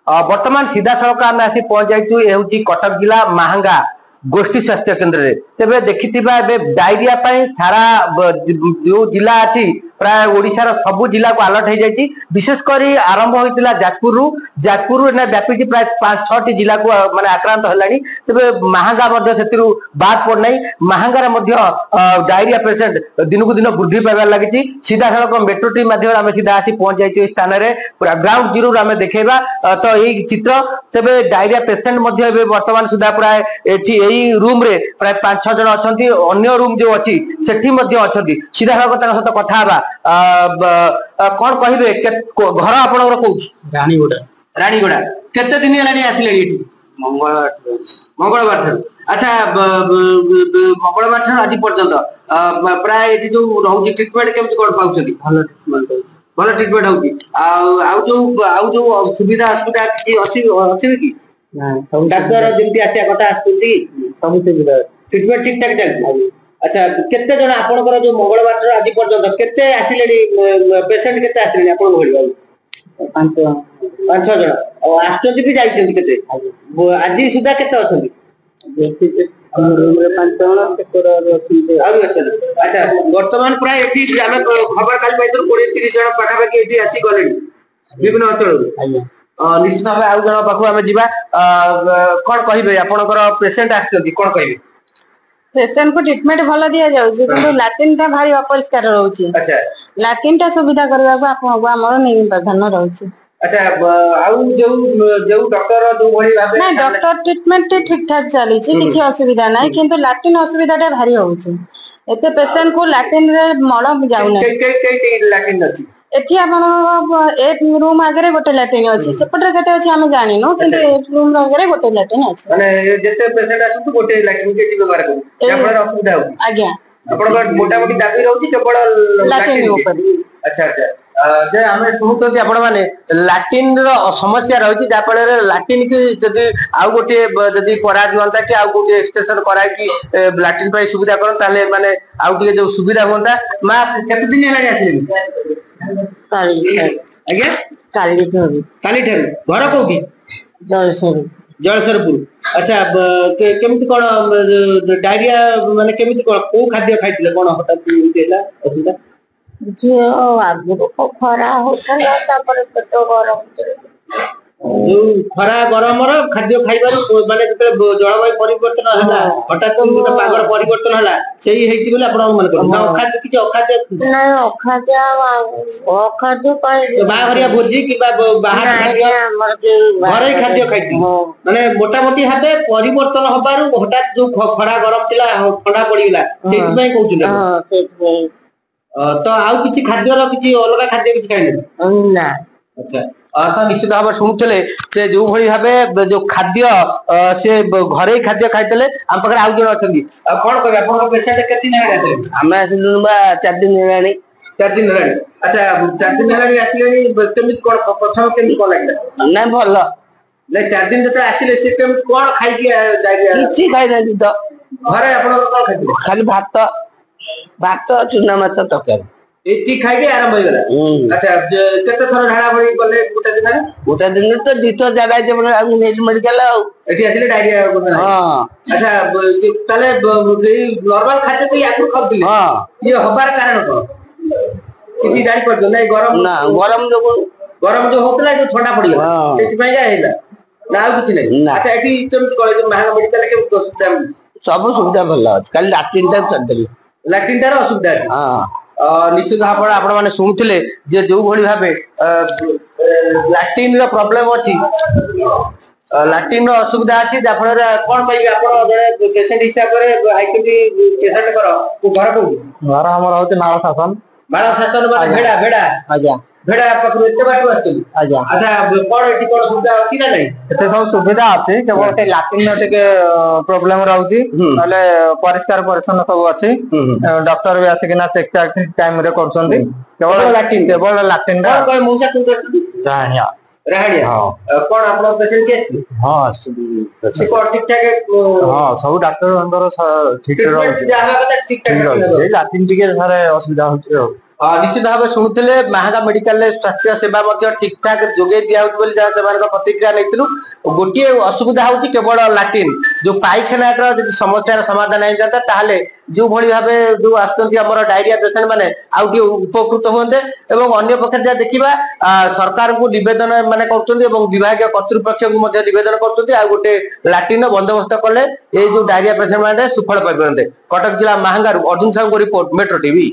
वर्तमान सीधा सड़क आम आसी पहुंच जाइछु ए होची कटक जिला महांगा गोष्ठी स्वास्थ्य केन्द्र रे तेबे देखिथिबा एबे डायरिया पई सारा जो जिला अछि प्राय ओडिशार सबु जिला को अलर्ट हो जाइए विशेष करी आरंभ होता जाजपुर ना व्यापी प्राय 5-6 जिला को माने आक्रांत है तेरे महांगा बाद पड़ना महांगार डायरिया पेसेंट दिन को दिन वृद्धि पाइबार लगी सीधा सड़क मेट्रो टीम आम सीधा आसी पहुंच जाइए स्थान में पूरा ग्राउंड जीरो आम देखा तो यही चित्र तेरे डायरिया पेसेंट वर्तमान सुधा प्राय यही रूम रे प्राय 5-6 जन अच्छा अन्य रूम जो अच्छी सेठी सीधा सड़क सहित कथा कौन कहे घर आप रानीगुड़ा केते दिन आसिले मंगलवार अच्छा मंगलवार आज पर्यंत प्राय जो रोज ट्रिटमेंट केमती कौन पाँच भल ट्रिटमेंट हो सुविधा असुविधा अच्छी कि डाक्तर जमी आसा कथा सब ट्रिटमेंट ठीक ठाक चलती अच्छा केते जन आपनकर जो मंगलवार आज पर्यंत केते आसिले पेशेंट केते आसिले आपन भଳି 5 जन आस्टोजी भी जाइछन केते आज सुधा केते अछन अच्छा वर्तमान प्राय एठी आमे खबर काल पाइतर 20-30 जन पाखा पाखी एठी आसी गलेनी विभिन्न अंचल निश्चित भाव आउ जन पाखु आमे जिबा कोन कहिबे आपनकर पेशेंट आछथि कोन कहिबे पेशेंट को ट्रीटमेंट भल दि जाउछि किंतु लैट्रिन टा भारी अपरिष्कार रहउछि अच्छा लैट्रिन टा सुविधा करबा को आपन हमर निवेदन रहउछि अच्छा आउ जो डॉक्टर जो भली भाबे ना डॉक्टर ट्रीटमेंट ठीक ठाक चली छि किछि असुविधा नै किंतु लैट्रिन असुविधा टा भारी होउछि एते पेशेंट को लैट्रिन रे मळ जाउ नै के लैट्रिन अछि एठी आपन एक रूम आगे गोटे लैट्रिन अछि सेपटर कते अछि हम जानि नो किंतु एक रूम आगे गोटे लैट्रिन अछि माने जते पेशेंट आसु गोटे लैट्रिन के व्यवहार करू या फल असुविधा हो आज्ञा आपन मोटा मोटी दाबी रहउछि केवल लैट्रिन ऊपर अच्छा अच्छा जे हमें सुनुते आपण माने लैट्रिन रो समस्या रहउछि जा फल लैट्रिन की जदी आउ गोटे जदी करा दिवंता कि आउ गोटे एक्सटेंशन करा कि लैट्रिन पे सुविधा करन ताले माने आउ के जो सुविधा होंता मा केते दिन हेलानी आसिले आज्ञा काली ठारू घर कोठी जलसरपुर अच्छा केमिति कोन डायरिया माने केमिति कोन को खाद्य खाइतिले कोन हठात हेला असुविधा जो आगु खरा होतला तापर पेट गरम जो खरा गरम रो खाद्य खाइबार माने जते जलवायु परिवर्तन हला हठात तो पागर परिवर्तन हला सेही हेति बोले आपण मन कर ना अखाद्य किछ अखाद्य ना अखाद्य पाई बाहरिया भोजी कि बाहर खाद्य हमर के घरे खाद्य खाइती माने मोटा मोटी हाबे परिवर्तन हबारु हठात जो खरा गरम तिला ठंडा पड़ी गेला सेति पई कहउतिले हां सेति तो आउ किछि खाद्य रो किछि अलग खाद्य किछि खाइले ना अच्छा तो निश्चित भाव शुणुले से जो भली भाव जो खाद्य से घरे खाद्य खाइले आम पाखे आउ जन अच्छा कौन कह आप पेशेंट के आम आसिलु 4 दिन है 4 दिन है अच्छा 4 दिन है आसिले केमित कौन प्रथम केमित कौन लगे ना भल नहीं 4 दिन जब आसिले से केमित कौन खाई किसी खाई ना तो घरे आप कौन खाई खाली भात चूना माछ तरकारी एटी खाई के आरंभ हो गला अच्छा केते थर झाड़ा बळी गले गोटा दिन तो दितो जागा जे मेडिकल एटी आसिले डायरिया हां अच्छा ताले नॉर्मल खाते तो याकु खाउती हां ये हबार कारण को किछि जानि पड़तो नै गरम ना गरम जो होतला जो ठंडा पड़ी गला एटी पय जा हेला ना किछि नै अच्छा एटी केमति कॉलेज महांगा मेडिकल के सुविधा सब सुविधा भला खाली लैट्रिन टा चलतली लैट्रिन टा असुविधा हां निश्चित भाव आपण माने सुनुथिले जे जो भली भाबे लैट्रिन रो प्रॉब्लम अछि लैट्रिन रो असुविधा अछि जा फल कोन कहिबे आपण जने पेशेंट हिसाब रे आइकि पेशेंट करो को घर को घर हमर होते माळ शासन माने भेड़ा आज्ञा भेड़ा पकड़ एते बाटू आछी आज्ञा अच्छा कोन एठी कोन सुविधा अछि ना नै एते सब सुविधा अछि केवल ते लैट्रिन रो टिके प्रॉब्लम रहउती नले परिष्कार परिच्छन्न सब अछि डॉक्टर भी आसे किना चेक ठीक टाइम रे करछन्ती केवल लैट्रिन रा कोन मौसा कुन राहणिया हां कोन आपन पेशेंट के हां से कोन ठीक ठाक हां सब डॉक्टर अंदर ठीक रहउती जाहा कता ठीक ठाक लैट्रिन टिके सारे असुविधा होती निश्चित भाव शुणुले महांगा मेडिकल स्वास्थ्य सेवा ठीक ठाक जोगे दिया प्रतिक्रिया नहीं गोटे असुविधा हूँ केवल लाट्रिन जो पाइखाना समस्या समाधान हो जाता जो भली भाव जो आम डायरिया पेसेंट मैंने आउ उपकृत हुए अन्य पक्ष जहाँ देखा सरकार को निवेदन माने विभाग कर्तृपक्ष को निवेदन कर गोटे लाट्रिन बंदोबस्त कले ये जो डायरिया पेसेंट मैंने सुफल पाई। कटक जिला महांगारू Arjun Sahu report metro TV.